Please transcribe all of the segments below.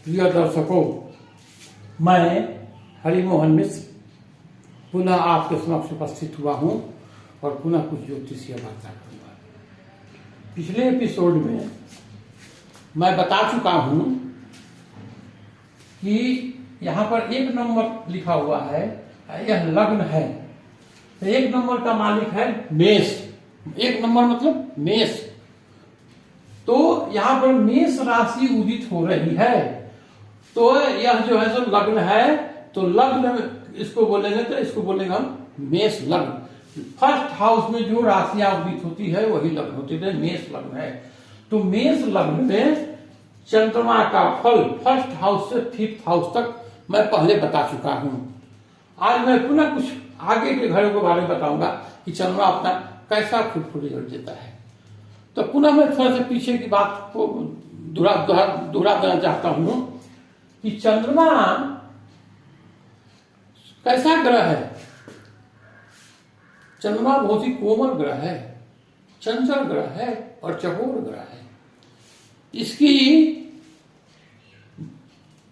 प्रिय दर्शकों, मैं हरिमोहन मिश्र पुनः आपके समक्ष उपस्थित हुआ हूं और पुनः कुछ ज्योतिषीय वार्ता करूंगा। पिछले एपिसोड में मैं बता चुका हूं कि यहाँ पर 1 नंबर लिखा हुआ है, यह लग्न है। तो 1 नंबर का मालिक है मेष। 1 नंबर मतलब मेष। तो यहाँ पर मेष राशि उदित हो रही है, तो यह जो है सो लग्न है। तो लग्न इसको बोलेंगे, तो इसको बोलेंगे हम मेष लग्न। फर्स्ट हाउस में जो राशियां उदित होती है वही लग्न होती है, मेष लग्न है। तो मेष लग्न में चंद्रमा का फल फर्स्ट हाउस से 5th हाउस तक मैं पहले बता चुका हूं। आज मैं पुनः कुछ आगे के घरों के बारे में बताऊंगा कि चंद्रमा अपना कैसा फ्रूटफुल रिजल्ट देता है। तो पुनः मैं थोड़ा सा पीछे की बात को दोहरा देना चाहता हूं कि चंद्रमा कैसा ग्रह है। चंद्रमा बहुत ही कोमल ग्रह है, चंचल ग्रह है और चकोर ग्रह है। इसकी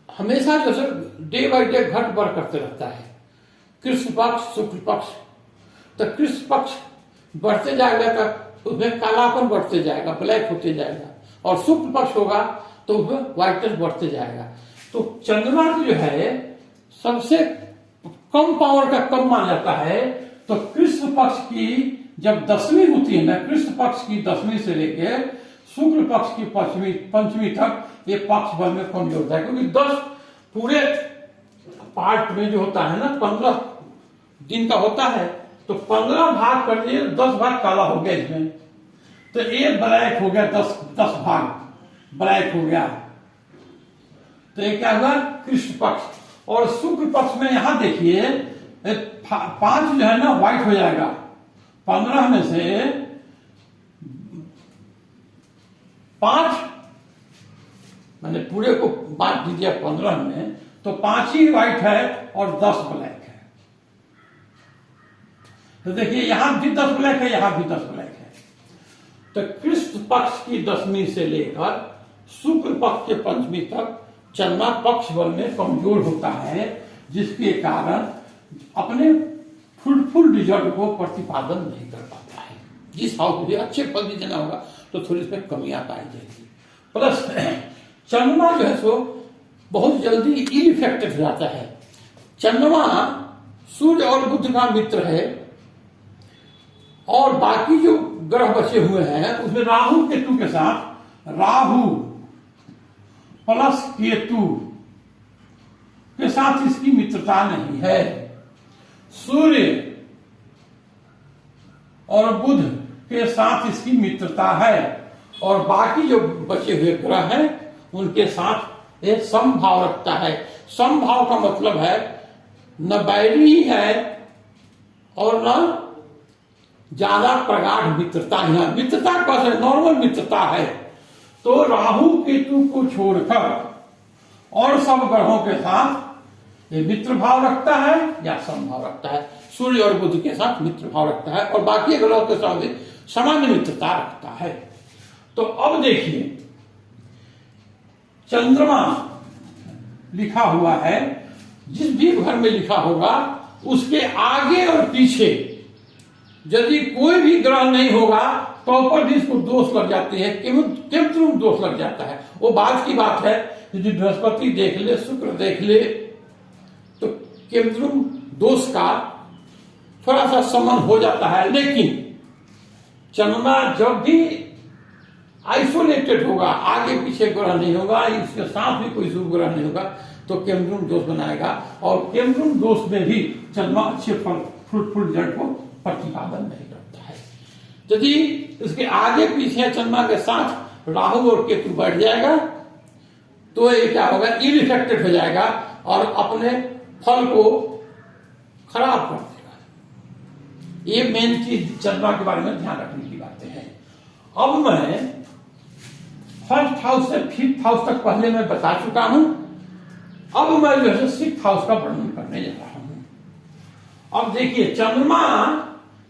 हमेशा जैसे डे बाई डे घट बढ़ करते रहता है। कृष्ण पक्ष शुक्ल पक्ष, तो कृष्ण पक्ष बढ़ते जाएगा तो उसमें कालापन बढ़ते जाएगा, ब्लैक होते जाएगा, और शुक्ल पक्ष होगा तो उसमें व्हाइटनेस बढ़ते जाएगा। तो चंद्रमा जो है सबसे कम पावर का कम माना जाता है। तो कृष्ण पक्ष की जब 10वीं होती है ना, कृष्ण पक्ष की 10वीं से लेके शुक्ल पक्ष की 5वीं तक ये पक्ष भर में कमजोर होता है, क्योंकि 10 पूरे पार्ट में जो होता है ना 15 दिन का होता है, तो 15 भाग कर दिए, 10 भाग काला हो गया इसमें, तो ये ब्लैक हो गया, 10 भाग ब्लैक हो गया। तो ये क्या हुआ कृष्ण पक्ष। और शुक्ल पक्ष में यहां देखिए 5 जो है ना व्हाइट हो जाएगा। 15 में से 5 मैंने पूरे को बांट दीजिए 15 में, तो 5 ही व्हाइट है और 10 ब्लैक है। तो देखिए यहां भी 10 ब्लैक है, यहां भी 10 ब्लैक है। तो कृष्ण पक्ष की 10वीं से लेकर शुक्ल पक्ष के 5वीं तक चंद्रमा पक्ष बल में कमजोर होता है, जिसके कारण अपने फुल रिजल्ट को प्रतिपादन नहीं कर पाता है। जिस हाउस को अच्छे फल भी देना होगा तो थोड़ी इसमें कमियां पाई जाएगी। प्लस चंद्रमा जो है सो बहुत जल्दी इनइफेक्टिव हो जाता है। चंद्रमा सूर्य और बुध का मित्र है, और बाकी जो ग्रह बचे हुए हैं उसमें राहु केतु के साथ, राहु प्लस केतु के साथ इसकी मित्रता नहीं है। सूर्य और बुध के साथ इसकी मित्रता है, और बाकी जो बचे हुए ग्रह हैं उनके साथ ये समभाव रखता है। समभाव का मतलब है न बैरी है और न ज्यादा प्रगाढ़ मित्रता है। मित्रता कैसे नॉर्मल मित्रता है। तो राहु केतु को छोड़कर और सब ग्रहों के साथ ये मित्र भाव रखता है या समभाव रखता है। सूर्य और बुध के साथ मित्र भाव रखता है और बाकी ग्रहों के साथ सामान्य मित्रता रखता है। तो अब देखिए चंद्रमा लिखा हुआ है, जिस भी घर में लिखा होगा उसके आगे और पीछे यदि कोई भी ग्रह नहीं होगा तो ऊपर भी इसको दोष लग जाती है, केमद्रुम दोष लग जाता है। वो बात की बात है, यदि बृहस्पति देख ले, शुक्र देख ले, तो केमद्रुम दोष का थोड़ा सा समन हो जाता है। लेकिन चंद्रमा जब भी आइसोलेटेड होगा, आगे पीछे ग्रह नहीं होगा, इसके साथ भी कोई शुभ ग्रह नहीं होगा, तो केमद्रुम दोष बनाएगा। और केमद्रुम दोष में भी चंद्रमा अच्छे फ्रूटफुल रिजल्ट को प्रतिपादन नहीं करता है। यदि इसके आगे पीछे चंद्रमा के साथ राहु और केतु बैठ जाएगा तो ये क्या होगा, इनइफेक्टेड हो जाएगा और अपने फल को खराब कर देगा। ये मेन चीज चंद्रमा के बारे में ध्यान रखने की बातें हैं। अब मैं फर्स्ट हाउस से 5th हाउस तक पहले मैं बता चुका हूं। अब मैं जो है 6th हाउस का वर्णन करने जा रहा हूं। अब देखिए चंद्रमा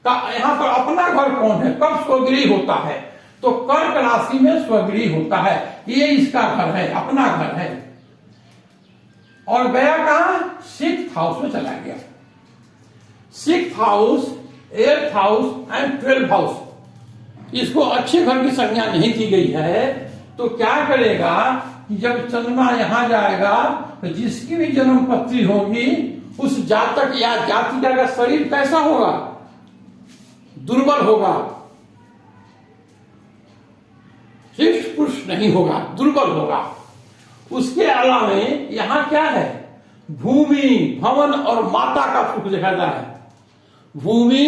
का यहां पर अपना घर कौन है, कब स्वगृह होता है, तो कर्क राशि में स्वगृह होता है। ये इसका घर है, अपना घर है। और गया कहां? 6th हाउस में चला गया। 6th house, 8th house and 12th house, इसको अच्छे घर की संज्ञा नहीं दी गई है। तो क्या करेगा कि जब चंद्रमा यहां जाएगा तो जिसकी भी जन्म पत्री होगी उस जातक या जातिका का शरीर कैसा होगा? दुर्बल होगा, हृष्ट पुष्ट नहीं होगा, दुर्बल होगा। उसके अलावा यहां क्या है? भूमि, भवन और माता का सुख देखा जाता है। भूमि,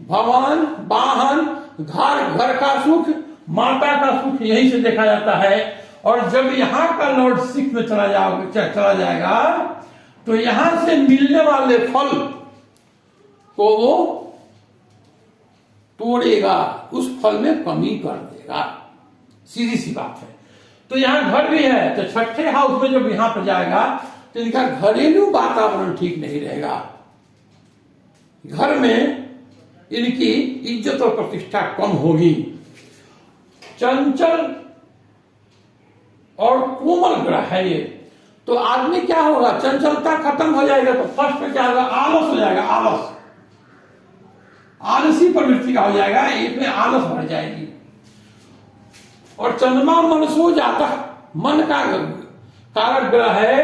भवन, वाहन, घर का सुख, माता का सुख यहीं से देखा जाता है। और जब यहां का लॉर्ड 6 में चला जाएगा तो यहां से मिलने वाले फल को वो तोड़ेगा, उस फल में कमी कर देगा, सीधी सी बात है। तो यहां घर भी है, तो 6ठे हाउस में जब यहां पर जाएगा तो इनका घरेलू वातावरण ठीक नहीं रहेगा। घर में इनकी इज्जत और प्रतिष्ठा कम होगी। चंचल और कोमल ग्रह है ये, तो आदमी क्या होगा? चंचलता खत्म हो जाएगा तो फर्स्ट में क्या होगा? आलस हो जाएगा, आलस, आलसी प्रवृत्ति का हो जाएगा, इसमें आलस बढ़ जाएगी। और चंद्रमा मनसो जाता, मन का कारक ग्रह है,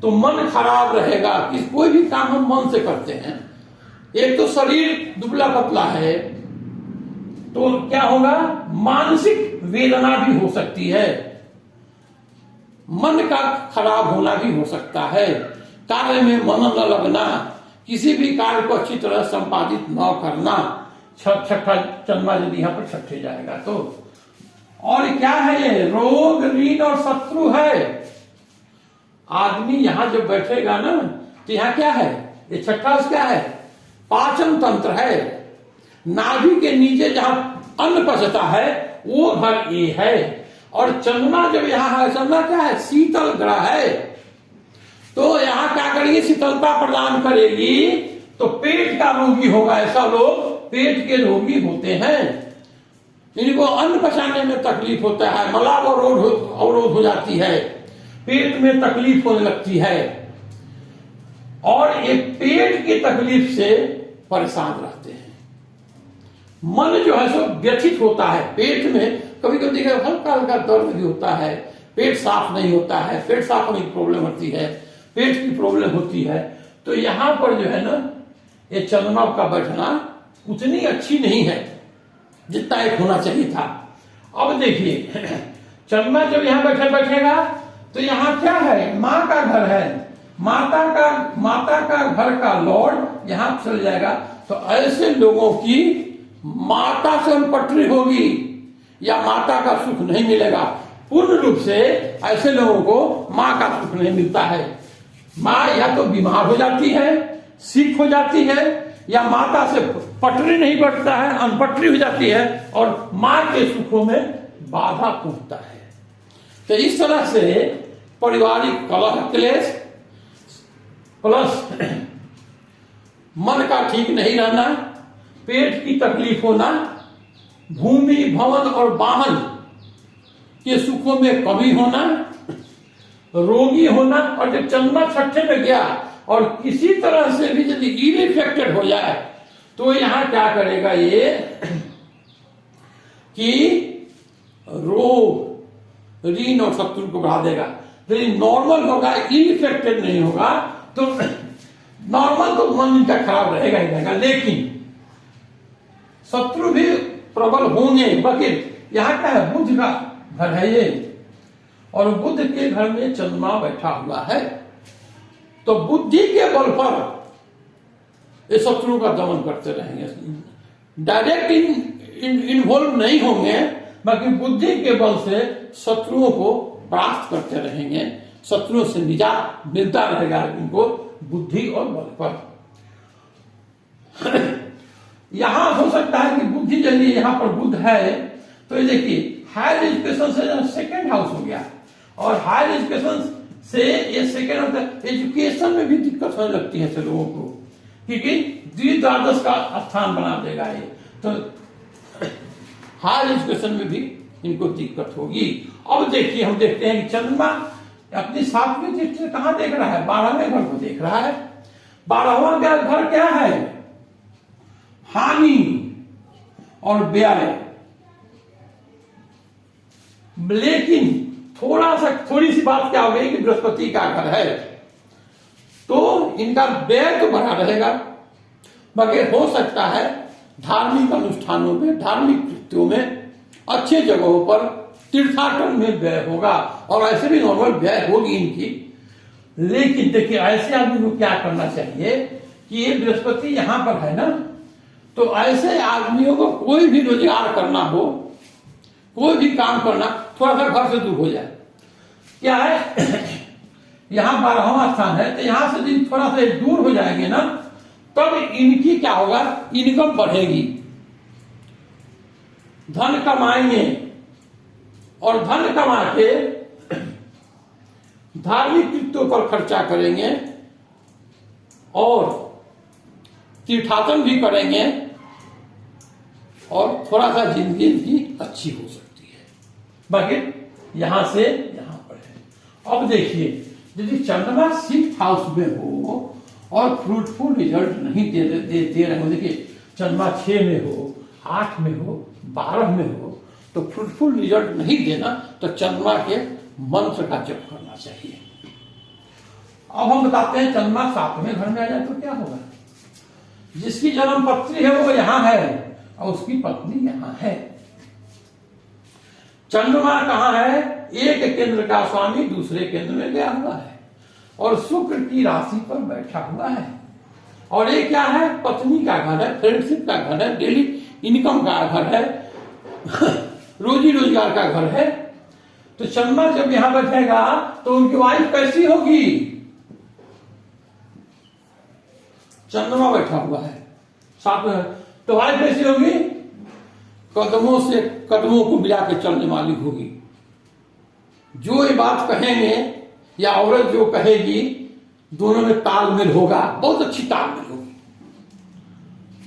तो मन खराब रहेगा। कि कोई भी काम हम मन से करते हैं, एक तो शरीर दुबला पतला है, तो क्या होगा? मानसिक वेदना भी हो सकती है, मन का खराब होना भी हो सकता है, कार्य में मन न लगना, किसी भी कार्य को अच्छी तरह संपादित न करना। छठा चंद्रमा यदि यहां पर 6ठे जाएगा तो। और क्या है ये? रोग, ऋण और शत्रु है। आदमी यहां जब बैठेगा ना तो यहां क्या है? ये 6ठा हाउस क्या है? पाचन तंत्र है। नाभि के नीचे जहां अन्न पचता है वो घर ये है। और चंद्रमा जब यहां है, चंद्रमा क्या है? शीतल ग्रह है, तो यहां क्या करेगी? शीतलता प्रदान करेगी, तो पेट का रोगी होगा। ऐसा लोग पेट के रोगी होते हैं, इनको अन्न पचाने में तकलीफ होता है, मलाव अवरोध हो जाती है, पेट में तकलीफ होने लगती है, और ये पेट की तकलीफ से परेशान रहते हैं। मन जो है सो व्यथित होता है, पेट में कभी कभी हल्का हल्का दर्द भी होता है, पेट साफ नहीं होता है, पेट साफ होने की प्रॉब्लम होती है, पेट की प्रॉब्लम होती है। तो यहां पर जो है ना, ये चंद्रमा का बैठना उतनी अच्छी नहीं है जितना एक होना चाहिए था। अब देखिए, चंद्रमा जब यहां बैठेगा तो यहां क्या है? मां का घर है, माता का घर का लॉर्ड यहां चल जाएगा, तो ऐसे लोगों की माता से पटरी होगी या माता का सुख नहीं मिलेगा। पूर्ण रूप से ऐसे लोगों को मां का सुख नहीं मिलता है। मां या तो बीमार हो जाती है, सिक हो जाती है, या माता से पटरी नहीं बढ़ता है, अनपटरी हो जाती है, और मां के सुखों में बाधा पहुंचता है। तो इस तरह से पारिवारिक कलह, क्लेश, प्लस मन का ठीक नहीं रहना, पेट की तकलीफ होना, भूमि, भवन और वाहन के सुखों में कमी होना, रोगी होना। और जब चंद्रमा 6ठे में गया और किसी तरह से भी यदि इनफेक्टेड हो जाए तो यहां क्या करेगा ये कि रोग, ऋण और शत्रु को बढ़ा देगा। यदि नॉर्मल होगा, इनफेक्टेड नहीं होगा, तो नॉर्मल तो मन इनका खराब रहेगा ही रहेगा, लेकिन शत्रु भी प्रबल होंगे। बाकी यहां क्या है? बुध का घर है ये, और बुध के घर में चंद्रमा बैठा हुआ है, तो बुद्धि के बल पर ये शत्रु का दमन करते रहेंगे। डायरेक्ट इन्वॉल्व नहीं होंगे, बाकी बुद्धि के बल से शत्रुओं को परास्त करते रहेंगे, शत्रुओं से निजात मिलता रहेगा इनको बुद्धि और बल पर। यहां हो सकता है कि बुद्धि यदि यहां पर बुध है तो ये देखिए हायर एजुकेशन से 2nd हाउस हो गया, और हायर एजुकेशन से ये 2nd होता है, एजुकेशन में भी दिक्कत होने लगती है लोगों को, क्योंकि द्विद्वादश का स्थान बना देगा ये, तो हायर एजुकेशन में भी इनको दिक्कत होगी। अब देखिए, हम देखते हैं कि चंद्रमा अपनी 7वीं दृष्टि से कहां देख रहा है? 12वें घर को देख रहा है। 12वां घर क्या है? हानि और व्यय। लेकिन थोड़ी सी बात क्या हो गई कि बृहस्पति का घर है तो इनका व्यय तो बढ़ा रहेगा, मगर हो सकता है धार्मिक अनुष्ठानों में, धार्मिक कृत्यों में, अच्छे जगहों पर, तीर्थाटन में व्यय होगा और ऐसे भी नॉर्मल व्यय होगी इनकी। लेकिन देखिए ऐसे आदमी को क्या करना चाहिए कि ये बृहस्पति यहां पर है ना, तो ऐसे आदमियों को कोई भी रोजगार करना हो, कोई भी काम करना, थोड़ा सा घर से दूर हो जाए। क्या है यहां 12वां स्थान है तो यहां से थोड़ा सा दूर हो जाएंगे ना, तब इनकी क्या होगा? इनकम बढ़ेगी, धन कमाएंगे और धन कमा के धार्मिक कृत्यों पर खर्चा करेंगे और तीर्थाटन भी करेंगे और थोड़ा सा जिंदगी इनकी अच्छी हो सकती है। बाकी यहां से यहां पर है। अब देखिए यदि चंद्रमा 6th हाउस में हो और फ्रूटफुल रिजल्ट नहीं दे रहे हो, देखिए चंद्रमा 6 में हो, 8 में हो, 12 में हो, तो फ्रूटफुल रिजल्ट नहीं देना तो चंद्रमा के मंत्र का जप करना चाहिए। अब हम बताते हैं चंद्रमा 7वें घर में आ जाए तो क्या होगा? जिसकी जन्म पत्री है वो यहां है और उसकी पत्नी यहां है। चंद्रमा कहां है? एक केंद्र का स्वामी दूसरे केंद्र में गया हुआ है और शुक्र की राशि पर बैठा हुआ है। और ये क्या है? पत्नी का घर है, फ्रेंडशिप का घर है, डेली इनकम का घर है, रोजी रोजगार का घर है। तो चंद्रमा जब यहां बैठेगा तो उनकी वाइफ कैसी होगी? चंद्रमा बैठा हुआ है साथ में, तो वाइफ कैसी होगी? कदमों से कदमों को मिला के चलने वाली होगी। जो ये बात कहेंगे या औरत जो कहेगी, दोनों में तालमेल होगा, बहुत अच्छी तालमेल होगी।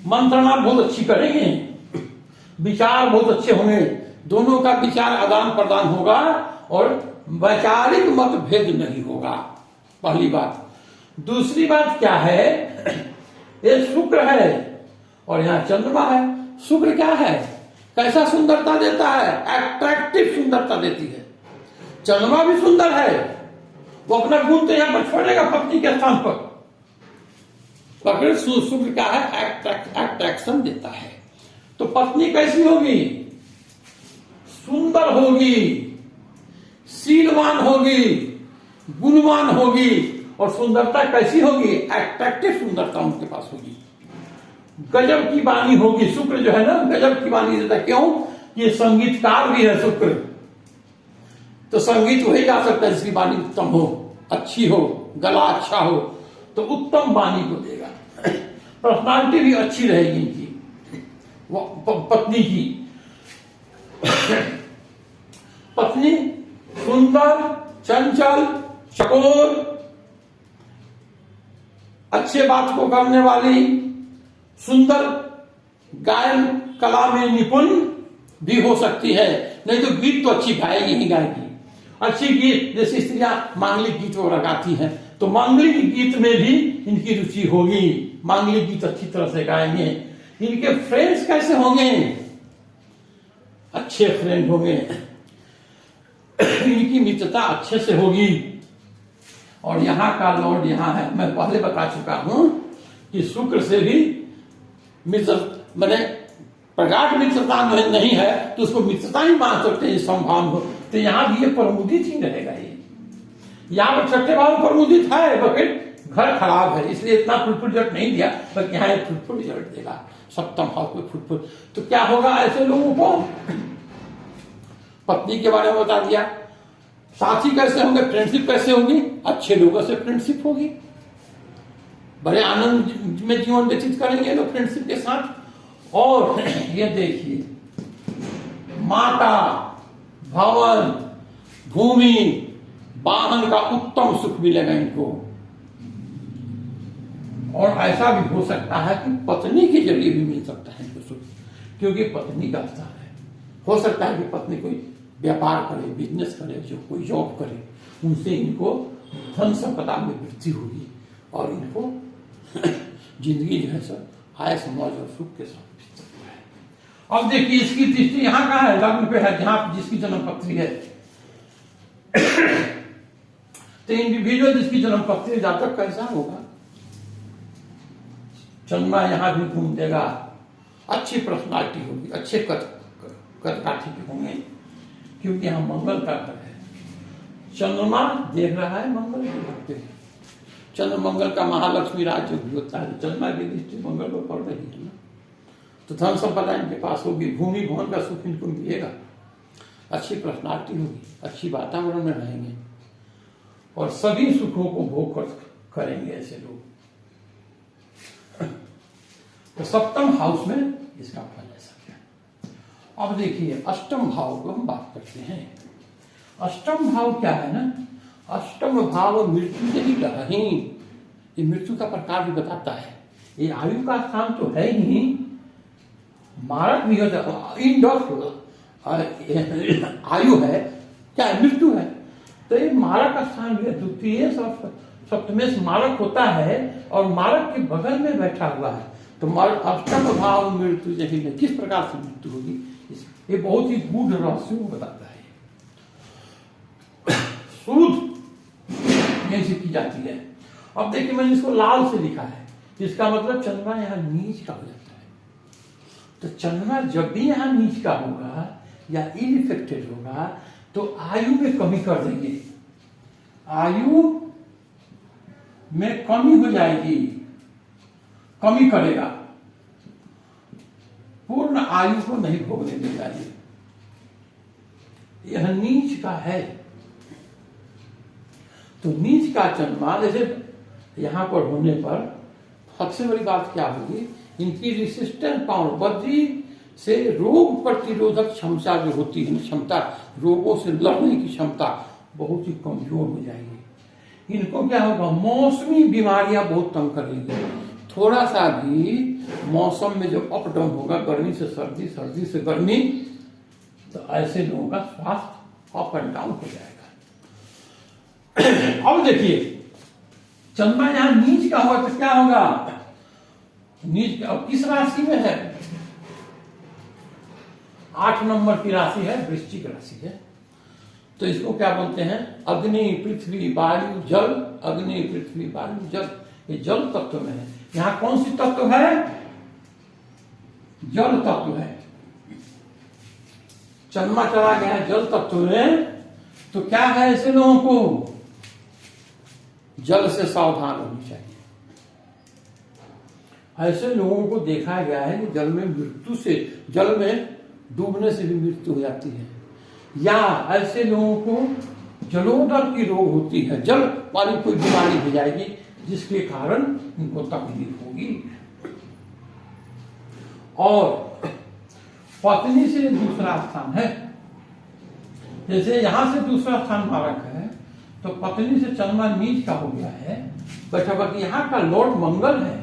मंत्रणा बहुत अच्छी करेंगे, विचार बहुत अच्छे होंगे, दोनों का विचार आदान प्रदान होगा और वैचारिक मतभेद नहीं होगा, पहली बात। दूसरी बात क्या है? ये शुक्र है और यहां चंद्रमा है। शुक्र क्या है? कैसा सुंदरता देता है? अट्रैक्टिव सुंदरता देती है। चंद्रमा भी सुंदर है, वो अपना गुण तो यहां पर छोड़ेगा पत्नी के स्थान पर, पर शुक्र क्या है? अट्रैक्शन देता है। तो पत्नी कैसी होगी? सुंदर होगी, शीलवान होगी, गुणवान होगी। और सुंदरता कैसी होगी? अट्रैक्टिव सुंदरता उनके पास होगी। गजब की वाणी होगी। शुक्र जो है ना गजब की वाणी देता है। क्यों? ये संगीतकार भी है शुक्र, तो संगीत वही गा सकता है जिसकी वाणी उत्तम हो, अच्छी हो, गला अच्छा हो, तो उत्तम वाणी को देगा। पर्सनालिटी भी अच्छी रहेगी इनकी, पत्नी की। पत्नी सुंदर, चंचल, चकोर, अच्छे बात को करने वाली, सुंदर, गायन कला में निपुण भी हो सकती है। नहीं तो गीत तो अच्छी गाएगी ही गाएगी। अच्छी गीत, जैसे स्त्रियां मांगलिक गीत वगैरह गाती हैं, तो मांगलिक गीत में भी इनकी रुचि होगी। मांगलिक गीत अच्छी तरह से गाएंगे। इनके फ्रेंड्स कैसे होंगे? अच्छे फ्रेंड होंगे। इनकी मित्रता अच्छे से होगी। और यहां का लॉर्ड यहां है। मैं पहले बता चुका हूं कि शुक्र से भी मित्र, मैंने प्रगाढ़ मित्रता नहीं है तो उसको मित्रता ही मान सकते हैं संभाव हो। तो यहां भी ये प्रमुदित ही रहेगा। ये यहां पर छठे भाव में प्रमुदित है, बट घर खराब है, इसलिए इतना फ्रूटफुल रिजल्ट नहीं दिया, बट यहाँ एक फ्रूटफुल रिजल्ट देगा। सप्तम हाउस में फ्रूटफुल। तो क्या होगा ऐसे लोगों को? पत्नी के बारे में बता दिया, साथी कैसे होंगे, फ्रेंडशिप कैसे होगी, अच्छे लोगों से फ्रेंडशिप होगी, बड़े आनंद में जीवन व्यतीत करेंगे लोग फ्रेंडशिप के साथ। और ये देखिए, माता, भवन, भूमि, वाहन का उत्तम सुख मिलेगा इनको। और ऐसा भी हो सकता है कि पत्नी के जरिए भी मिल सकता है इनको सुख, क्योंकि पत्नी का स्थान है। हो सकता है कि पत्नी कोई व्यापार करे, बिजनेस करे, जो कोई जॉब करे, उनसे इनको धन संपदा में वृद्धि होगी और इनको जिंदगी जो है सर आयस मौज और सुख के साथ बीतती है। अब देखिए इसकी दृष्टि यहाँ कहाँ है, लग्न पे है, जहां जिसकी जन्म पत्री है। तो इंडिविजुअल जिसकी जन्म पत्री जातक कैसा होगा, चंद्रमा यहां भी घूम देगा, अच्छी पर्सनालिटी होगी, अच्छे कदकाठी के होंगे, क्योंकि यहां मंगल का घर है। चंद्रमा देख रहा है मंगल के भक्त हैं। चंद्र मंगल का महालक्ष्मी राज्य भी होता है, चंद्रमा की दृष्टि मंगल पर पड़ रही है ना, तो धन संपदा इनके पास होगी, भूमि भवन का सुख इनको मिलेगा, अच्छी पर्सनालिटी होगी, अच्छी वातावरण में रहेंगे और सभी सुखों को भोग करेंगे ऐसे लोग। तो सप्तम हाउस में इसका फल ऐसा क्या। अब देखिए अष्टम भाव को हम बात करते हैं। अष्टम भाव क्या है ना, अष्टम भाव मृत्यु यही लहरी, ये मृत्यु का प्रकार भी बताता है। ये आयु का स्थान तो है ही, मारक भी होता, इंड ऑफ आयु है, क्या है, मृत्यु है। तो ये मारक स्थान भी है, द्वितीय सप्तमेश मारक होता है और मारक के बगल में बैठा हुआ है। तो अष्टम भाव मृत्यु यही है, किस प्रकार से मृत्यु होगी, ये बहुत ही गूढ़ रहस्यों को बताता है। सूद ऐसी की जाती है। अब देखिए मैंने इसको लाल से लिखा है, इसका मतलब चंद्रमा यहाँ नीच का हो जाता है। तो चंद्रमा जब भी यहाँ नीच का होगा या इनफेक्टेड होगा तो आयु में कमी कर देंगे, आयु में कमी हो जाएगी, कमी करेगा, पूर्ण आयु को नहीं भोगने देगा। यह नीच का है। तो नीच का चंद्रमा जैसे यहां पर होने पर सबसे बड़ी बात क्या होगी, इनकी रेसिस्टेंट पावर, बद्री से रोग प्रतिरोधक क्षमता जो होती है, क्षमता, रोगों से लड़ने की क्षमता बहुत ही कमजोर हो जाएगी। इनको क्या होगा, मौसमी बीमारियां बहुत तंग करेंगी। थोड़ा सा भी मौसम में जो अप डाउन होगा, गर्मी से सर्दी, सर्दी से गर्मी, तो ऐसे लोगों का स्वास्थ्य अप एंड डाउन हो जाएगा। अब देखिए चंद्रमा यहां नीच का होगा तो क्या होगा, नीच अब किस राशि में है, 8 नंबर की राशि है, वृश्चिक राशि है। तो इसको क्या बोलते हैं, अग्नि पृथ्वी वायु जल, अग्नि पृथ्वी वायु जल, ये जल तत्व में है। यहां कौन सी तत्व है, जल तत्व है। चंद्रमा चला गया जल तत्व में, तो क्या है, ऐसे लोगों को जल से सावधान होनी चाहिए। ऐसे लोगों को देखा गया है कि जल में मृत्यु से, जल में डूबने से भी मृत्यु हो जाती है, या ऐसे लोगों को जलोदर की रोग होती है, जल वाली कोई बीमारी हो जाएगी जिसके कारण इनको तकलीफ होगी। और पत्नी से दूसरा स्थान है, जैसे यहां से दूसरा स्थान मारक है, तो पत्नी से चंद्रमा नीच का हो गया है, बैठा बाकी यहाँ का लॉर्ड मंगल है,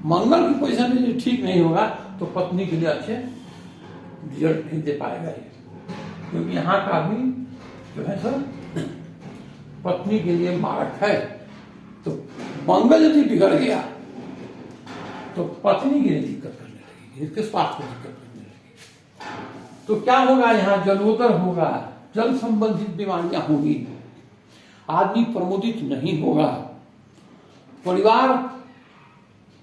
मंगल की पोजीशन में ठीक नहीं होगा तो पत्नी के लिए अच्छे रिजल्ट नहीं दे पाएगा ये, क्योंकि यहाँ का भी जो है सर पत्नी के लिए मारक है। तो मंगल यदि बिगड़ गया तो पत्नी के लिए दिक्कत करने लगेगी, इसके स्वास्थ्य को दिक्कत करने लगेगी। तो क्या होगा, यहाँ जलोदर होगा, जल संबंधित बीमारियां होंगी, आदमी प्रमोदित नहीं होगा, परिवार,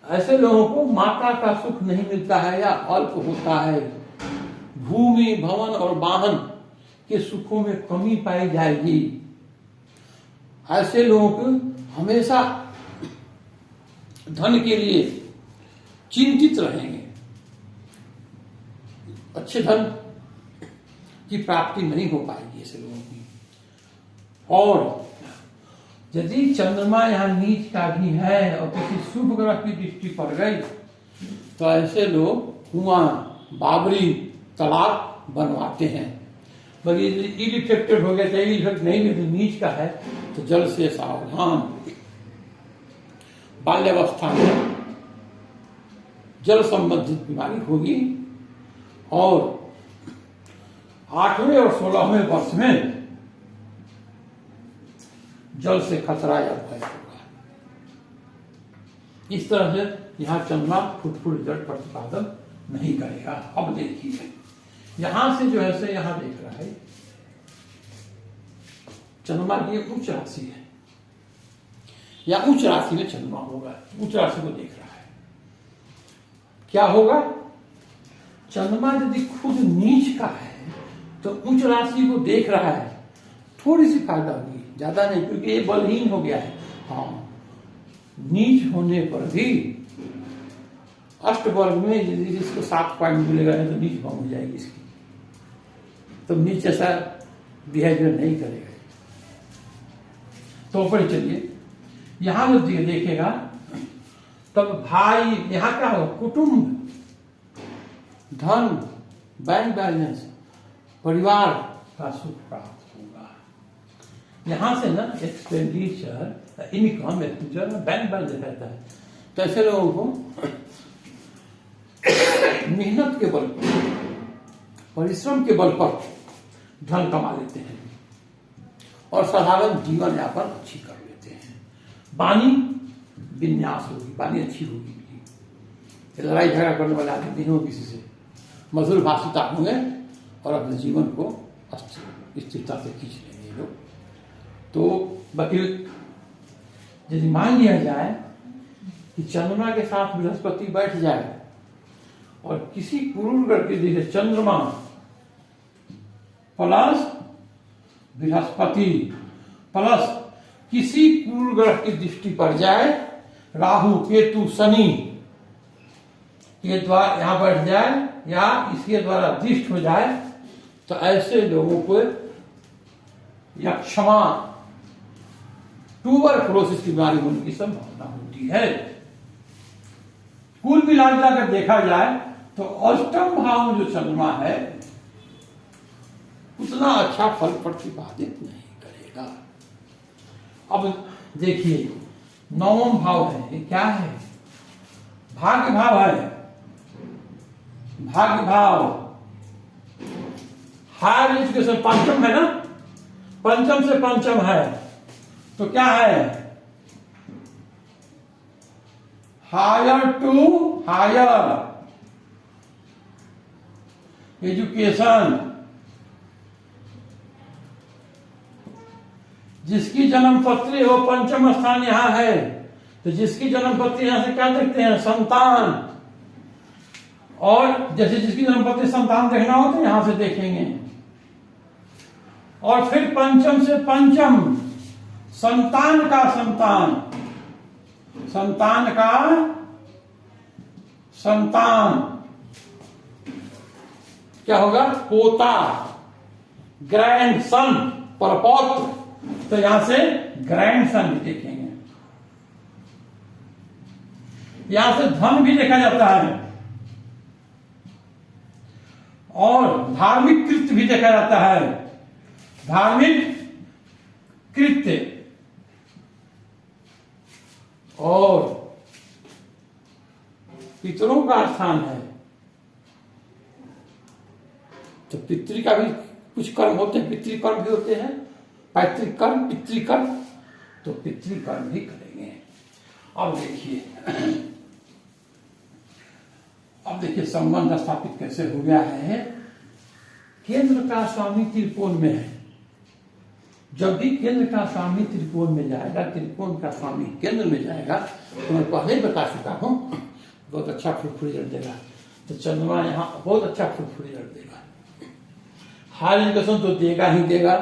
ऐसे लोगों को माता का सुख नहीं मिलता है या अल्प होता है, भूमि भवन और वाहन के सुखों में कमी पाई जाएगी। ऐसे लोग हमेशा धन के लिए चिंतित रहेंगे, अच्छे धन की प्राप्ति नहीं हो पाएगी ऐसे लोगों की। और यदि चंद्रमा यहाँ नीच का भी है और किसी शुभ ग्रह की दृष्टि पड़ गई तो ऐसे लोग कुआं, बाबरी, तालाब बनवाते हैं। बल्कि इफेक्टेड हो गया, चाहिए इफेक्ट नहीं भी नीच का है तो जल से सावधान। बाल्यावस्था में जल संबंधित बीमारी होगी और 8वें और 16वें वर्ष में जल से खतरा या भय होगा। इस तरह से यहां चंद्रमा फुटफुट जड़ प्रतिपादन नहीं करेगा। अब देखिए यहां से जो है से यहां देख रहा है चंद्रमा की एक उच्च राशि है, या उच्च राशि में चंद्रमा होगा, उच्च राशि को देख रहा है। क्या होगा? चंद्रमा यदि खुद नीच का है तो उच्च राशि को देख रहा है, थोड़ी सी फायदा होगी, ज्यादा नहीं, क्योंकि ये बलहीन हो गया है। हाँ, नीच होने पर भी अष्टवर्ग में यदि इसको 7 पॉइंट मिलेगा नहीं तो नीच भंग हो जाएगी इसकी, तो नीच ऐसा बिहेवियर नहीं करेगा। तो ऊपर चलिए, यहां जब देखेगा तब भाई, यहां क्या हो? कुटुंब, धन, बैंक बैलेंस, परिवार का सुख प्राप्त होगा। यहां से ना एक्सपेंडिचर, इनकम, बैंक बैलेंस रहता है। तो ऐसे लोगों को मेहनत के बल पर, परिश्रम के बल पर धन कमा लेते हैं और साधारण जीवन यापन अच्छी कर लेते हैं। वाणी विन्यास होगी, वाणी अच्छी होगी, लड़ाई झगड़ा करने वाले आदमी नहीं हो किसी से, मधुर भाषिता होंगे और अपने जीवन को स्थिरता से खींच लेंगे लोग। तो बाकी यदि मान लिया जाए कि चंद्रमा के साथ बृहस्पति बैठ जाए और किसी क्रूर ग्रह के जैसे चंद्रमा प्लस बृहस्पति प्लस किसी क्रूर ग्रह की दृष्टि पर जाए, राहु, केतु, शनि के द्वारा यहां बैठ जाए या इसके द्वारा दृष्ट हो जाए, तो ऐसे लोगों को यक्षमा, ट्यूबरक्लोसिस की बीमारी होने की संभावना होती है। कुल मिलाकर देखा जाए तो अष्टम भाव में जो चंद्रमा है उतना अच्छा फल प्रतिपादित नहीं करेगा। अब देखिए नवम भाव है, ये क्या है? भाग्य भाव है। भाग्य भाव हायर एजुकेशन पंचम है ना, पंचम से पंचम है, तो क्या है? Higher to higher education. जिसकी जन्म पत्री हो, पंचम स्थान यहां है, तो जिसकी जन्म पत्री यहां से क्या देखते हैं? संतान। और जैसे जिसकी जन्म पत्री संतान देखना हो तो यहां से देखेंगे। और फिर पंचम से पंचम, संतान का संतान, संतान का संतान क्या होगा? पोता, ग्रैंड सन, परपौत्र। तो यहां से ग्रैंड सन भी देखेंगे। यहां से धन भी देखा जाता है और धार्मिक कृत्य भी देखा जाता है। धार्मिक कृत्य और पितरों का स्थान है, तो पितृ का भी कुछ कर्म होते हैं, पितृकर्म भी होते हैं, पैतृक कर्म, पितृकर्म, तो पितृकर्म भी करेंगे। अब देखिए संबंध स्थापित कैसे हो गया है। केंद्र का स्वामी त्रिकोण में है। जब भी केंद्र का स्वामी त्रिकोण में जाएगा, त्रिकोण का स्वामी केंद्र में जाएगा, तो मैं पहले ही बता चुका हूं, बहुत अच्छा फुटफुट रिजल्ट देगा। तो चंद्रमा यहां बहुत अच्छा फुटफुट रिजल्ट देगा। हायर एजुकेशन तो देगा ही देगा,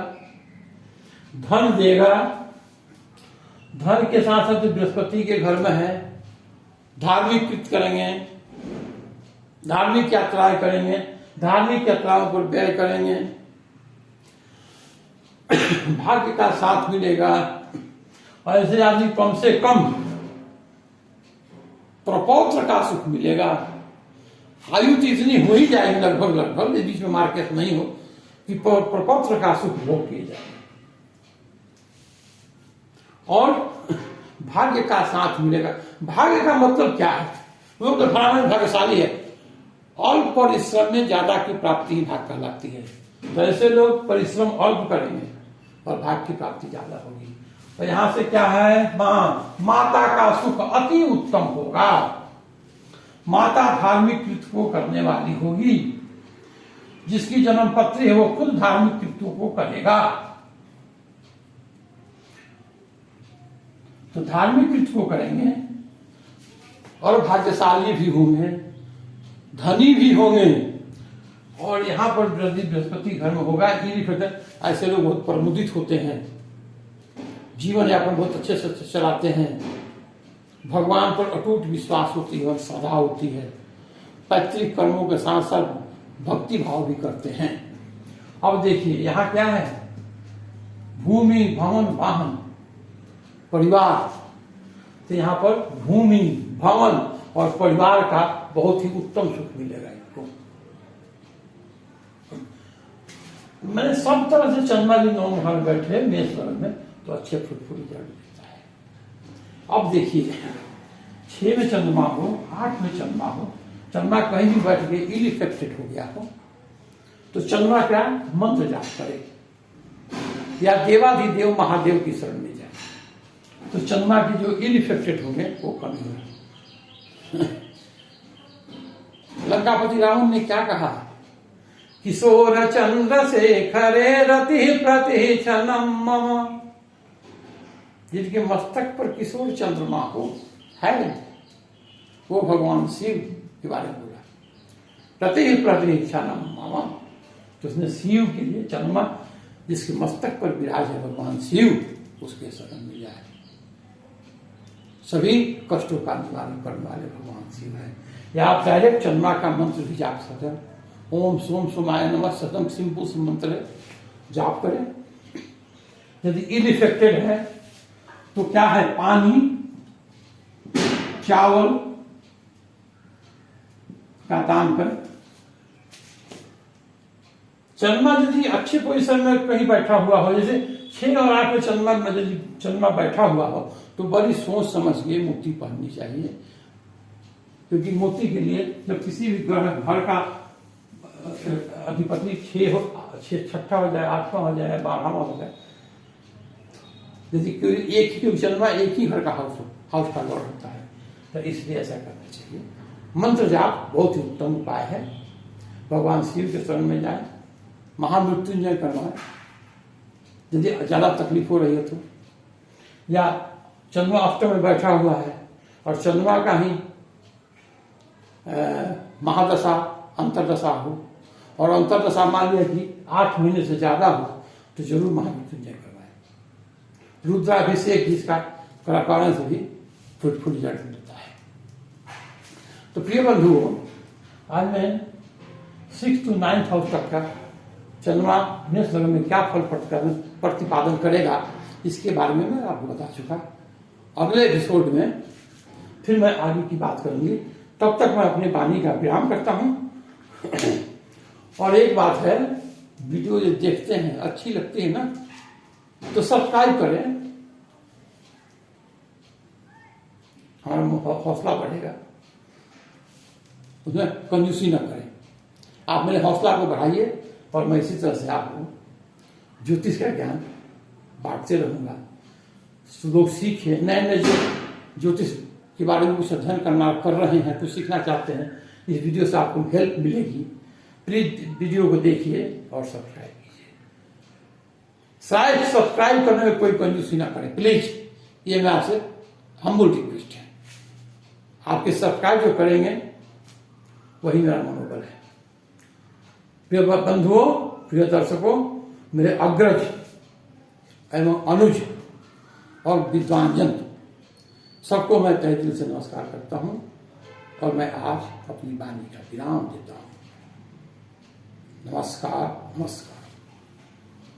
धन देगा, धन के साथ साथ बृहस्पति के घर में है, धार्मिक कृत्य करेंगे, धार्मिक यात्राएं करेंगे, धार्मिक यात्राओं पर व्यय करेंगे, भाग्य का साथ मिलेगा। और ऐसे आदमी कम से कम प्रपौत्र का सुख मिलेगा। आयु तो इतनी हो ही जाएगी लगभग लगभग, बीच में मार्केट नहीं हो कि प्रपौत्र का सुख भोग किए जाए। और भाग्य का साथ मिलेगा। भाग्य का मतलब क्या है? वो तो फलाना भाग्यशाली है, अल्प परिश्रम में ज्यादा की प्राप्ति ही भाग्य कहलाती है। तो ऐसे लोग परिश्रम अल्प करेंगे और भाग्य की प्राप्ति ज्यादा होगी। तो यहां से क्या है, माता का सुख अति उत्तम होगा। माता धार्मिक कृत्य को करने वाली होगी, जिसकी जन्म पत्री है वो खुद धार्मिक कृत्यों को करेगा। तो धार्मिक कृत्य को करेंगे और भाग्यशाली भी होंगे, धनी भी होंगे। और यहां पर यदि बृहस्पति घर में होगा, ऐसे लोग बहुत प्रमुदित होते हैं, जीवन यापन बहुत अच्छे से चलाते हैं, भगवान पर अटूट विश्वास होती है और श्रद्धा होती है, पैतृक कर्मों के साथ साथ भक्ति भाव भी करते हैं। अब देखिए यहां क्या है, भूमि भवन वाहन परिवार। तो यहां पर भूमि भवन और परिवार का बहुत ही उत्तम सुख मिलेगा इनको। मैंने सब तरह से चंद्रमा जी 9 घर बैठे मेष लग्न में तो अच्छे फुटफुटी जड़ देता है। अब देखिए 6 में चंद्रमा हो, 8 में चंद्रमा हो, चंद्रमा कहीं भी बैठ के इल इफेक्टेड हो गया हो तो चंद्रमा क्या मंत्र जाप करे या देवाधिदेव महादेव की शरण में जाए तो चंद्रमा के जो इल इफेक्टेड होंगे वो कम होंगे। लंकापति रावण ने क्या कहा, किशोर चंद्र शेखरे रति प्रति क्षणम मम। जिनके मस्तक पर किशोर चंद्रमा हो है वो भगवान शिव के बारे में बोला, रति प्रति क्षणम मम। तो उसने शिव के लिए चंद्रमा जिसके मस्तक पर विराज है भगवान शिव उसके शरण में जाए। सभी कष्टों का निवारण करने वाले भगवान शिव है। या आप डायरेक्ट चंद्रमा का मंत्र भी जाप सकते हैं, ओम सोम सोमाय नमः सतम सिंपु मंत्र जाप करें। यदि इल इफेक्टेड है तो क्या है, पानी चावल का दान करें। चंद्रमा यदि अच्छे पोजीशन में कहीं बैठा हुआ हो, जैसे 6 और 8 में चंद्रमा बैठा हुआ हो तो बड़ी सोच समझ के मोती पहननी चाहिए, क्योंकि मोती के लिए जब किसी भी घर का अधिपति 6 हो जाए, 8वां हो जाए, 12वां हो जाए, यदि कोई एक ही चंद्रमा एक ही घर का हाउस का लॉर्ड होता है तो इसलिए ऐसा करना चाहिए। मंत्र जाप बहुत ही उत्तम उपाय है। भगवान शिव के शरण में जाए, महामृत्युंजय करवाए यदि ज्यादा तकलीफ हो रही है तो, या चंद्रमा अष्टम में बैठा हुआ है और चंद्रमा का ही महादशा अंतरदशा हो और अंतरदशा मान लिया कि 8 महीने से ज्यादा हो तो जरूर महामृत्युंजय करवाए। रुद्राभिषेक इसका कराने से भी फुट जड़ देता है। तो प्रिय बंधुओं, आज मैं 6 to 9 हाउस तक का चंद्रमा मेष लग्न में क्या फल प्रतिपादन करेगा इसके बारे में मैं आपको बता चुका। अगले एपिसोड में फिर मैं आगे की बात करूंगी। तब तक मैं अपने वाणी का विराम करता हूं। और एक बात है, वीडियो जो देखते हैं अच्छी लगती है ना तो सब्सक्राइब करें, हमारा हौसला बढ़ेगा। उसमें कंजूसी ना करें, आप मेरे हौसला को बढ़ाइए और मैं इसी तरह से आपको ज्योतिष का ज्ञान बांटते रहूंगा। लोग सीखे, नए नए जो ज्योतिष के बारे में कुछ अध्ययन कर रहे हैं, कुछ सीखना चाहते हैं, इस वीडियो से आपको हेल्प मिलेगी। प्लीज वीडियो को देखिए और सब्सक्राइब कीजिए। शायद सब्सक्राइब करने में कोई कंजूसी ना करें प्लीज, ये मैं आपसे हम्बल रिक्वेस्ट है। आपके सब्सक्राइब जो करेंगे वही मेरा मनोबल है। प्रिय बंधुओं, प्रिय दर्शकों, मेरे अग्रज एवं अनुज और विद्वान जन सबको मैं तहे दिल से नमस्कार करता हूं और मैं आज अपनी वाणी का विराम देता हूं। नमस्कार नमस्कार।